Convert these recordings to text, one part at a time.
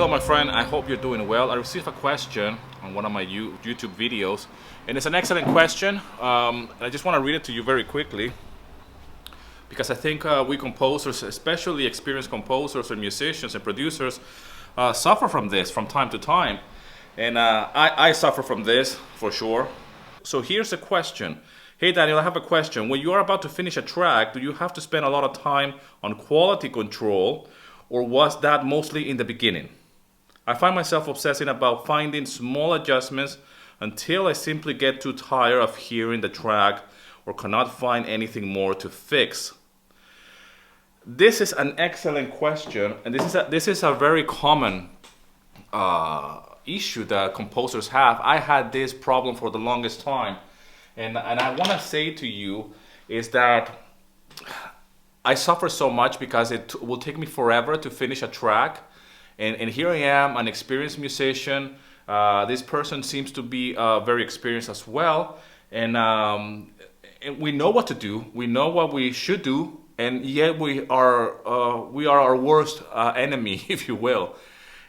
Hello my friend, I hope you're doing well. I received a question on one of my YouTube videos, and it's an excellent question. I just want to read it to you very quickly because I think we composers, especially experienced composers and musicians and producers, suffer from this from time to time. And I suffer from this for sure. So here's a question. Hey Daniel, I have a question. When you are about to finish a track, do you have to spend a lot of time on quality control, or was that mostly in the beginning? I find myself obsessing about finding small adjustments until I simply get too tired of hearing the track or cannot find anything more to fix. This is an excellent question, and this is a very common issue that composers have. I had this problem for the longest time, and I want to say to you is that I suffer so much because it will take me forever to finish a track. And here I am, an experienced musician. This person seems to be very experienced as well. And we know what to do. We know what we should do. And yet we are our worst enemy, if you will.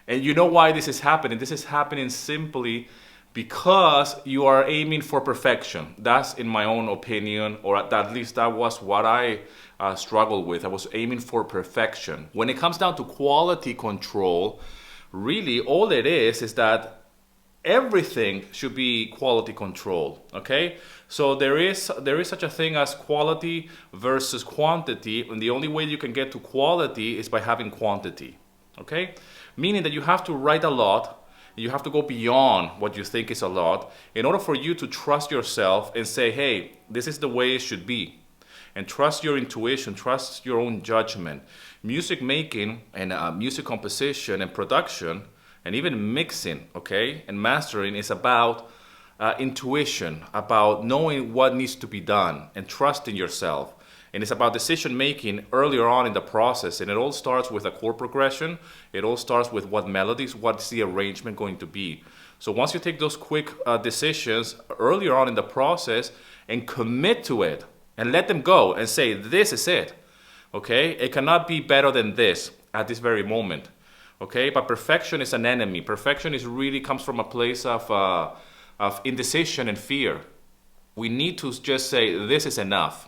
And you know why this is happening? This is happening simply because you are aiming for perfection. That's in my own opinion, or at least that was what I struggled with. I was aiming for perfection. When it comes down to quality control, really all it is that everything should be quality control, okay? So there is such a thing as quality versus quantity, and the only way you can get to quality is by having quantity, okay? Meaning that you have to write a lot. You have to go beyond what you think is a lot in order for you to trust yourself and say, hey, this is the way it should be. And trust your intuition, trust your own judgment. Music making and music composition and production and even mixing, okay, and mastering is about intuition, about knowing what needs to be done and trusting yourself. And it's about decision making earlier on in the process. And it all starts with a chord progression. It all starts with what melodies, what's the arrangement going to be. So once you take those quick decisions earlier on in the process and commit to it and let them go and say, this is it, okay? It cannot be better than this at this very moment, okay? But perfection is an enemy. Perfection really comes from a place of indecision and fear. We need to just say, this is enough.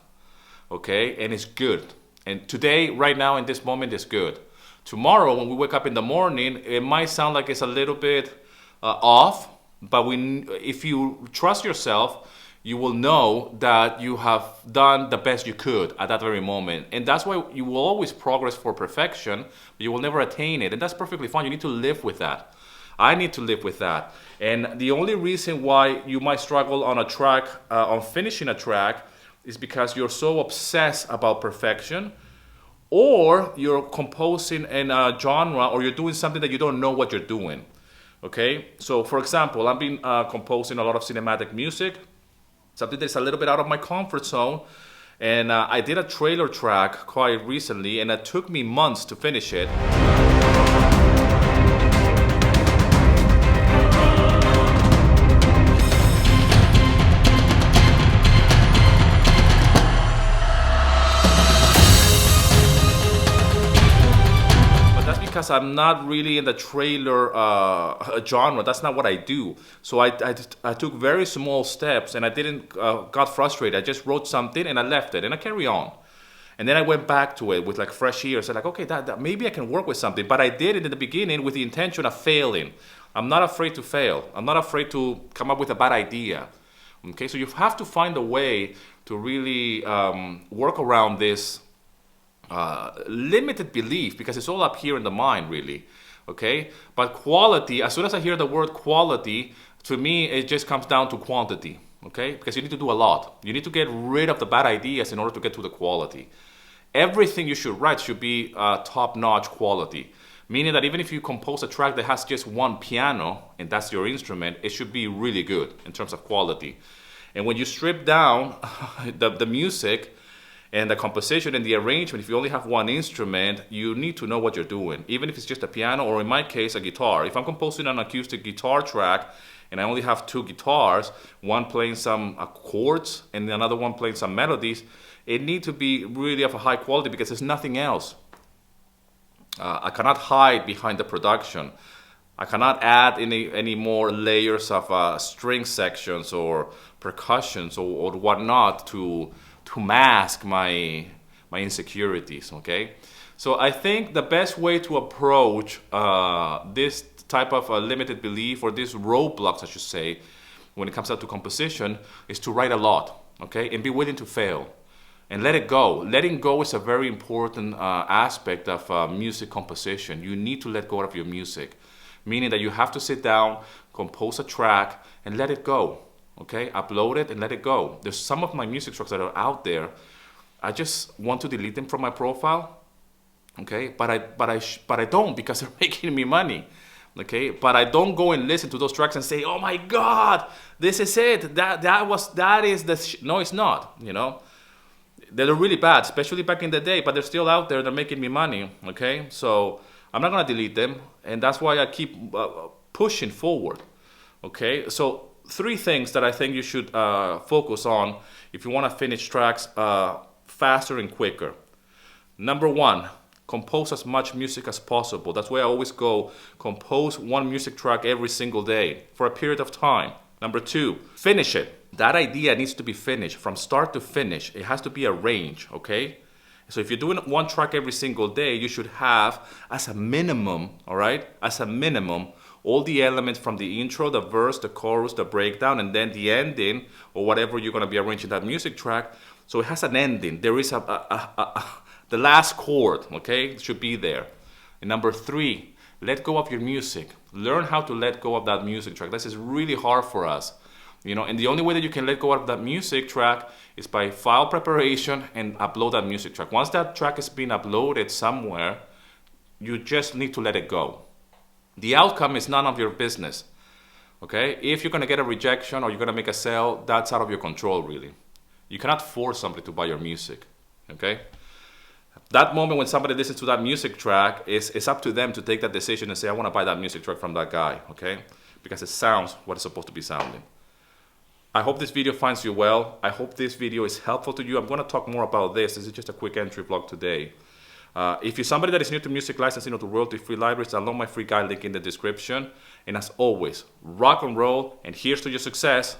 Okay, and it's good. And today, right now, in this moment, it's good. Tomorrow, when we wake up in the morning, it might sound like it's a little bit off, but if you trust yourself, you will know that you have done the best you could at that very moment. And that's why you will always progress for perfection, but you will never attain it. And that's perfectly fine. You need to live with that. I need to live with that. And the only reason why you might struggle on a track, on finishing a track, is because you're so obsessed about perfection, or you're composing in a genre, or you're doing something that you don't know what you're doing, okay? So for example, I've been composing a lot of cinematic music, something that's a little bit out of my comfort zone, and I did a trailer track quite recently, and it took me months to finish it. Because I'm not really in the trailer genre. That's not what I do. So I took very small steps, and I didn't got frustrated. I just wrote something and I left it and I carry on. And then I went back to it with like fresh ears. So like, okay, that maybe I can work with something. But I did it in the beginning with the intention of failing. I'm not afraid to fail. I'm not afraid to come up with a bad idea. Okay, so you have to find a way to really work around this limited belief, because it's all up here in the mind, really, okay? But quality, as soon as I hear the word quality, to me, it just comes down to quantity, okay? Because you need to do a lot. You need to get rid of the bad ideas in order to get to the quality. Everything you should write should be top-notch quality, meaning that even if you compose a track that has just one piano, and that's your instrument, it should be really good in terms of quality. And when you strip down the music, and the composition and the arrangement, if you only have one instrument, you need to know what you're doing, even if it's just a piano, or in my case, a guitar. If I'm composing an acoustic guitar track and I only have two guitars, one playing some chords and another one playing some melodies, it needs to be really of a high quality because there's nothing else. I cannot hide behind the production. I cannot add any more layers of string sections or percussions or whatnot to mask my insecurities. Okay, so I think the best way to approach this type of limited belief, or these roadblocks, I should say, when it comes out to composition, is to write a lot. Okay, and be willing to fail and let it go. Letting go is a very important aspect of music composition. You need to let go of your music, meaning that you have to sit down, compose a track, and let it go. Okay, upload it and let it go. There's some of my music tracks that are out there. I just want to delete them from my profile. Okay, but I don't, because they're making me money. Okay, but I don't go and listen to those tracks and say, "Oh my God, this is it. That is the." No, it's not. You know. They're really bad, especially back in the day, but they're still out there. They're making me money, okay? So I'm not gonna delete them, and that's why I keep pushing forward, okay? So 3 things that I think you should focus on if you wanna finish tracks faster and quicker. Number 1, compose as much music as possible. That's why I always go compose 1 music track every single day for a period of time. Number 2, finish it. That idea needs to be finished from start to finish. It has to be arranged, okay? So if you're doing 1 track every single day, you should have, as a minimum, all right? As a minimum, all the elements from the intro, the verse, the chorus, the breakdown, and then the ending, or whatever you're gonna be arranging that music track. So it has an ending. There is the last chord, okay? It should be there. And number 3, let go of your music. Learn how to let go of that music track. This is really hard for us. You know, and the only way that you can let go of that music track is by file preparation and upload that music track. Once that track is being uploaded somewhere, you just need to let it go. The outcome is none of your business. Okay? If you're gonna get a rejection or you're gonna make a sale, that's out of your control, really. You cannot force somebody to buy your music. Okay? That moment when somebody listens to that music track, it's up to them to take that decision and say, I wanna buy that music track from that guy, okay? Because it sounds what it's supposed to be sounding. I hope this video finds you well. I hope this video is helpful to you. I'm going to talk more about this. This is just a quick entry vlog today. If you're somebody that is new to music licensing or to royalty-free libraries, download my free guide link in the description. And as always, rock and roll, and here's to your success.